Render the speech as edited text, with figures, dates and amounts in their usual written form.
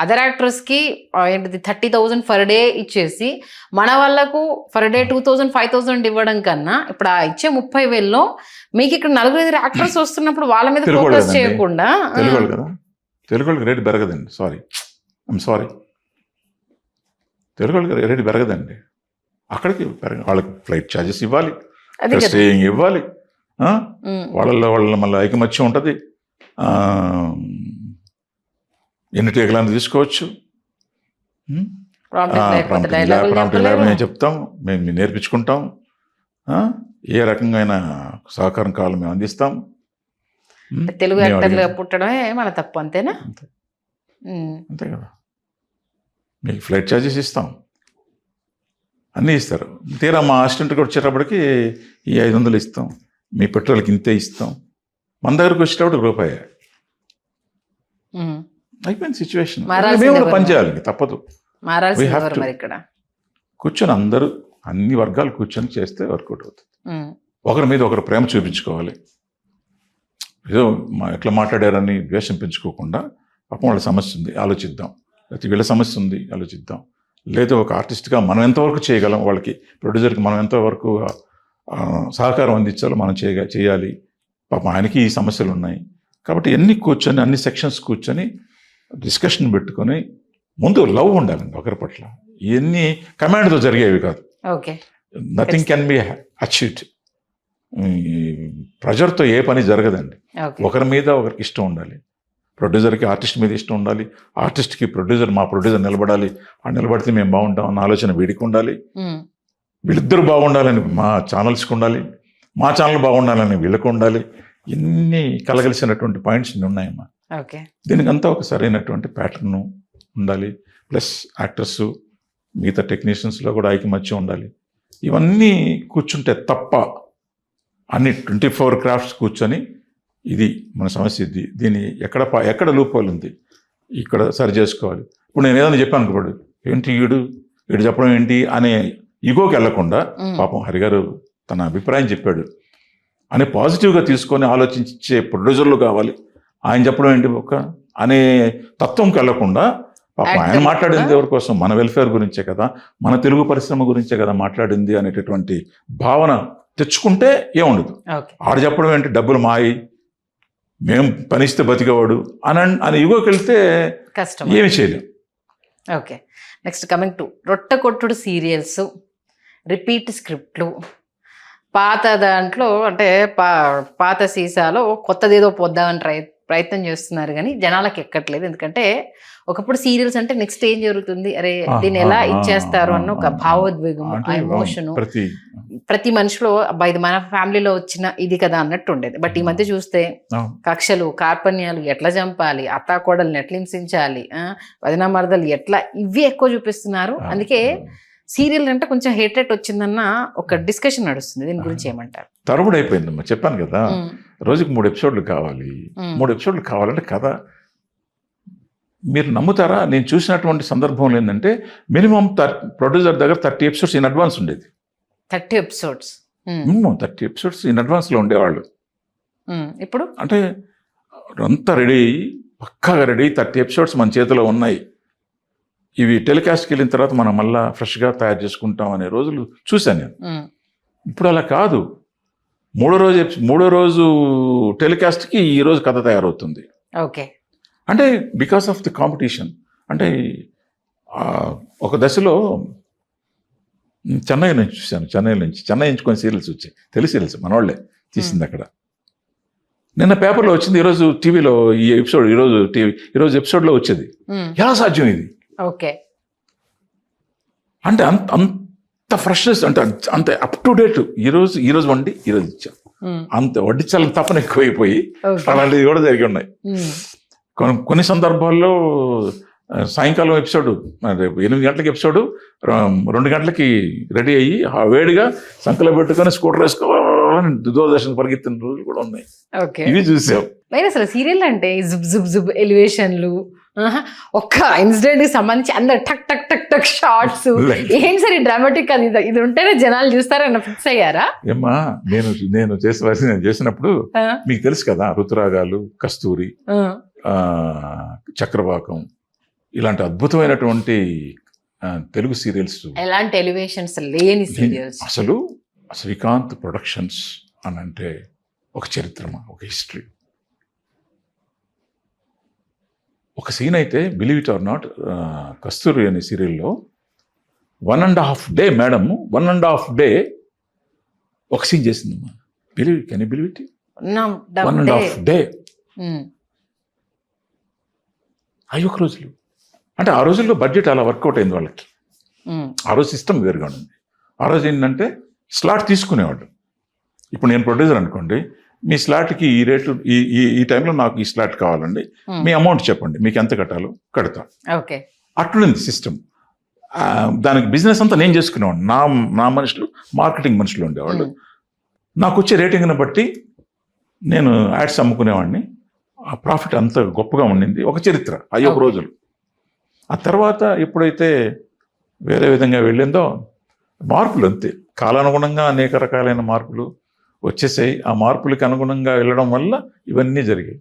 Other యాక్టర్స్కి ఏంటిది 30,000 per day ఇచ్చేసి మన వాళ్ళకు పర్ డే 2,000 5,000 ఇవ్వడం కన్నా ఇప్పుడు ఆ ఇచ్చే 30,000లో మీకు ఇక్కడ 4-5 యాక్టర్స్ వస్తున్నప్పుడు వాళ్ళ మీద ఫోకస్ చేయకుండా తెలుగు రేటు పెరగదండి. సారీ తెలుగు రేటు పెరగదండి. అక్కడికి వాళ్ళకి ఫ్లైట్ ఛార్జెస్ ఇవ్వాలి, స్టేయింగ్ ఇవ్వాలి, వాళ్ళ మళ్ళీ ఐకమత్యం ఉంటుంది. ఎన్ని టేకులను తీసుకోవచ్చు, మేము చెప్తాం, మేము నేర్పించుకుంటాం, ఏ రకంగా సహకారం కావాలి మేము అందిస్తాం. తెలుగు యాక్టర్లు పుట్టడమే మన తప్పు, అంతేనా? అంతే కదా. మీకు ఫ్లైట్ ఛార్జెస్ ఇస్తాం, అన్నీ ఇస్తారు. తీరా మా అసిస్టెంట్కి వచ్చేటప్పటికి ఈ 500 ఇస్తాం, మీ పెట్రోల్కి ఇంతే ఇస్తాం. మన దగ్గరకు వచ్చేటప్పుడు రూపాయి అయిపోయింది సిచ్యువేషన్. మేము కూడా పనిచేయాలి, తప్పదు. కూర్చొని అందరూ అన్ని వర్గాలు కూర్చొని చేస్తే వర్కౌట్ అవుతుంది. ఒకరి మీద ఒకరు ప్రేమ చూపించుకోవాలి. ఏదో ఎట్లా మాట్లాడారని ద్వేషం పెంచుకోకుండా, పాపం వాళ్ళ సమస్య ఉంది ఆలోచిద్దాం, లేకపోతే వీళ్ళ సమస్య ఉంది ఆలోచిద్దాం, లేదా ఒక ఆర్టిస్ట్గా మనం ఎంతవరకు చేయగలం, వాళ్ళకి ప్రొడ్యూసర్కి మనం ఎంతవరకు సహకారం అందించాలో మనం చేయాలి. పాపం ఆయనకి ఈ సమస్యలు ఉన్నాయి కాబట్టి ఎన్ని కూర్చొని అన్ని సెక్షన్స్ కూర్చొని డిస్కషన్ పెట్టుకొని ముందు లవ్ ఉండాలండి ఒకరి పట్ల. ఇవన్నీ కమాండ్తో జరిగేవి కాదు. Nothing can be achieved. ప్రెజర్తో ఏ పని జరగదండి. ఒకరి మీద ఒకరికి ఇష్టం ఉండాలి. ప్రొడ్యూసర్కి ఆర్టిస్ట్ మీద ఇష్టం ఉండాలి, ఆర్టిస్ట్కి ప్రొడ్యూసర్, మా ప్రొడ్యూసర్ నిలబడాలి, ఆ నిలబడితే మేము బాగుంటాం అన్న ఆలోచన వీడికి ఉండాలి. వీళ్ళిద్దరు బాగుండాలని మా ఛానల్స్కి ఉండాలి, మా ఛానల్ బాగుండాలని వీళ్ళకు ఉండాలి. ఇన్ని కలగలిసినటువంటి పాయింట్స్ ఉన్నాయమ్మా. దీనికంతా ఒక సరైనటువంటి ప్యాటర్న్ ఉండాలి. ప్లస్ యాక్టర్స్, మిగతా టెక్నీషియన్స్లో కూడా ఐకమత్యం ఉండాలి. ఇవన్నీ కూర్చుంటే తప్ప, అన్ని 24 క్రాఫ్ట్స్ కూర్చొని ఇది మన సమస్య, ఇది దీన్ని ఎక్కడ లూప్ హోల్ ఉంది, ఇక్కడ సరి చేసుకోవాలి. ఇప్పుడు నేను ఏదైనా చెప్పాను అనుకోండి, ఏంటి వీడు చెప్పడం ఏంటి అనే ఈగోకి వెళ్లకుండా, పాపం హరిగారు తన అభిప్రాయం చెప్పాడు అని పాజిటివ్గా తీసుకొని ఆలోచించే ప్రొడ్యూసర్లు కావాలి. ఆయన చెప్పడం ఏంటి అనే తత్వంకి వెళ్లకుండా, పాపం ఆయన మాట్లాడింది ఎవరి కోసం, మన వెల్ఫేర్ గురించే కదా, మన తెలుగు పరిశ్రమ గురించే కదా మాట్లాడింది అనేటటువంటి భావన తెచ్చుకుంటే ఏముండదు. ఆడు చెప్పడం ఏంటి, డబ్బులు మాయి, మేము పనిస్తే బతికేవాడు అని ఇగోకి వెళ్తే కష్టం, ఏమి చేయలేం. ఓకే, నెక్స్ట్ కమింగ్ టు రొట్టె కొట్టుడు సీరియల్స్, రిపీట్ స్క్రిప్ట్లు, పాత దాంట్లో అంటే పాత సీసాలో కొత్తది ఏదో పొద్దామని ప్రయత్నం చేస్తున్నారు కానీ జనాలకు ఎక్కట్లేదు. ఎందుకంటే ఒకప్పుడు సీరియల్స్ అంటే నెక్స్ట్ ఏం జరుగుతుంది, అరే దీన్ని ఎలా ఇచ్చేస్తారు అన్న ఒక భావోద్వేగం, ఆ ఎమోషను ప్రతి మనిషిలో, అబ్బా ఇది మన ఫ్యామిలీలో వచ్చిన ఇది కదా అన్నట్టు ఉండేది. బట్ ఈ మధ్య చూస్తే కక్షలు, కార్పణ్యాలు ఎట్లా చంపాలి, అత్తాకోడల్ని ఎట్లా హింసించాలి, వదిన మరదలు ఎట్లా, ఇవి ఎక్కువ చూపిస్తున్నారు. అందుకే సీరియల్ అంటే కొంచెం హేట్రేట్ వచ్చిందన్న ఒక డిస్కషన్ నడుస్తుంది. దీని గురించి ఏమంటారు? తరబడి అయిపోయిందమ్మా, చెప్పాను కదా, రోజుకి 3 ఎపిసోడ్లు కావాలి. 3 ఎపిసోడ్లు కావాలంటే కథ మీరు నమ్ముతారా? నేను చూసినటువంటి సందర్భంలో ఏంటంటే మినిమం ప్రొడ్యూసర్ దగ్గర 30 ఎపిసోడ్స్ ఇన్ అడ్వాన్స్ ఉండేది. 30 ఎపిసోడ్స్ 30 ఎపిసోడ్స్ ఇన్ అడ్వాన్స్లో ఉండేవాళ్ళు. ఇప్పుడు అంటే అంతా రెడీ, పక్కాగా రెడీ, 30 ఎపిసోడ్స్ మన చేతిలో ఉన్నాయి, ఇవి టెలికాస్ట్కి వెళ్ళిన తర్వాత మనం మళ్ళీ ఫ్రెష్గా తయారు చేసుకుంటాం అనే రోజులు చూశాను నేను. ఇప్పుడు అలా కాదు, మూడో రోజు టెలికాస్ట్కి ఈ రోజు కథ తయారవుతుంది. ఓకే, అంటే బికాస్ ఆఫ్ ది కాంపిటీషన్. అంటే ఒక దశలో చెన్నై నుంచి చూశాను, చెన్నై నుంచి కొన్ని సీరియల్స్ వచ్చాయి, తెలుగు సీరియల్స్ మనవాళ్లే తీసింది అక్కడ. నిన్న పేపర్లో వచ్చింది, ఈరోజు టీవీలో ఈ ఎపిసోడ్, ఈరోజు ఎపిసోడ్లో వచ్చేది. ఎలా సాధ్యం ఇది? ఓకే, అంటే అంత ఫ్రెష్నెస్, అంటే అంత అప్ టు డేట్. ఈరోజు వండి ఈరోజు ఇచ్చాం, అంత వడ్డించాలని తపన ఎక్కువైపోయి అలాంటివి కూడా జరిగి ఉన్నాయి. కొన్ని సందర్భాల్లో సాయంకాలం ఎపిసోడ్, రేపు 8 గంటలకి ఎపిసోడు 2 గంటలకి రెడీ అయ్యి వేడిగా సంకలో పెట్టుకొని స్కూటర్ వేసుకోవాలని దూరదర్శన్ పరిగెత్తిన రోజులు కూడా ఉన్నాయి. ఇవి చూసాం. అసలు సీరియల్ అంటే జుబ్ ఎలివేషన్లు, ఒక్క ఇన్సిడెంట్ కి సంబంధించి అందరు టక్ టక్ టక్ టక్ షార్ట్స్, ఏం సరే డ్రామాటిక్ అది ఇది ఉంటేనే జనాలు చూస్తారన్న ఫిక్స్ అయ్యారా? ఏమ్మా, నేను చేసినప్పుడు మీకు తెలుసు కదా, ఋతురాగాలు, కస్తూరి, చక్రవాకం, ఇలాంటి అద్భుతమైనటువంటి తెలుగు సీరియల్స్ ఎలాంటి ఎలివేషన్స్ లేని సీరియల్స్. అసలు శ్రీకాంత్ ప్రొడక్షన్స్ అని అంటే ఒక చరిత్రమా, ఒక హిస్టరీ. ఒక సీన్ అయితే believe it or not, Kasturi అనే సీరియల్లో 1.5 డే మేడం 1.5 డే ఒక సీన్ చేసిందమ్మా. Can you believe it? 1.5 day. అవి ఒక రోజులు అంటే ఆ రోజుల్లో బడ్జెట్ అలా వర్కౌట్ అయింది వాళ్ళకి. ఆ రోజు సిస్టమ్ వేరుగా ఉంది. ఆ రోజు ఏంటంటే స్లాట్ తీసుకునేవాడు. ఇప్పుడు నేను ప్రొడ్యూసర్ అనుకోండి, మీ స్లాట్కి ఈ రేటు ఈ టైంలో నాకు ఈ స్లాట్ కావాలండి, మీ అమౌంట్ చెప్పండి, మీకు ఎంత కట్టాలో కడతా. ఓకే, అట్లుంది సిస్టమ్. దానికి బిజినెస్ అంతా నేను చేసుకునేవాడిని. నా మనుషులు మార్కెటింగ్ మనుషులు ఉండేవాళ్ళు. నాకు వచ్చే రేటింగ్ని బట్టి నేను యాడ్స్ అమ్ముకునేవాడిని. ఆ ప్రాఫిట్ అంత గొప్పగా ఉండింది. ఒక చరిత్ర అవి ఒక రోజులు. ఆ తర్వాత ఎప్పుడైతే వేరే విధంగా వెళ్ళిందో మార్పులు అంతే, కాలానుగుణంగా అనేక రకాలైన మార్పులు వచ్చేసాయి. ఆ మార్పులకి అనుగుణంగా వెళ్ళడం వల్ల ఇవన్నీ జరిగాయి.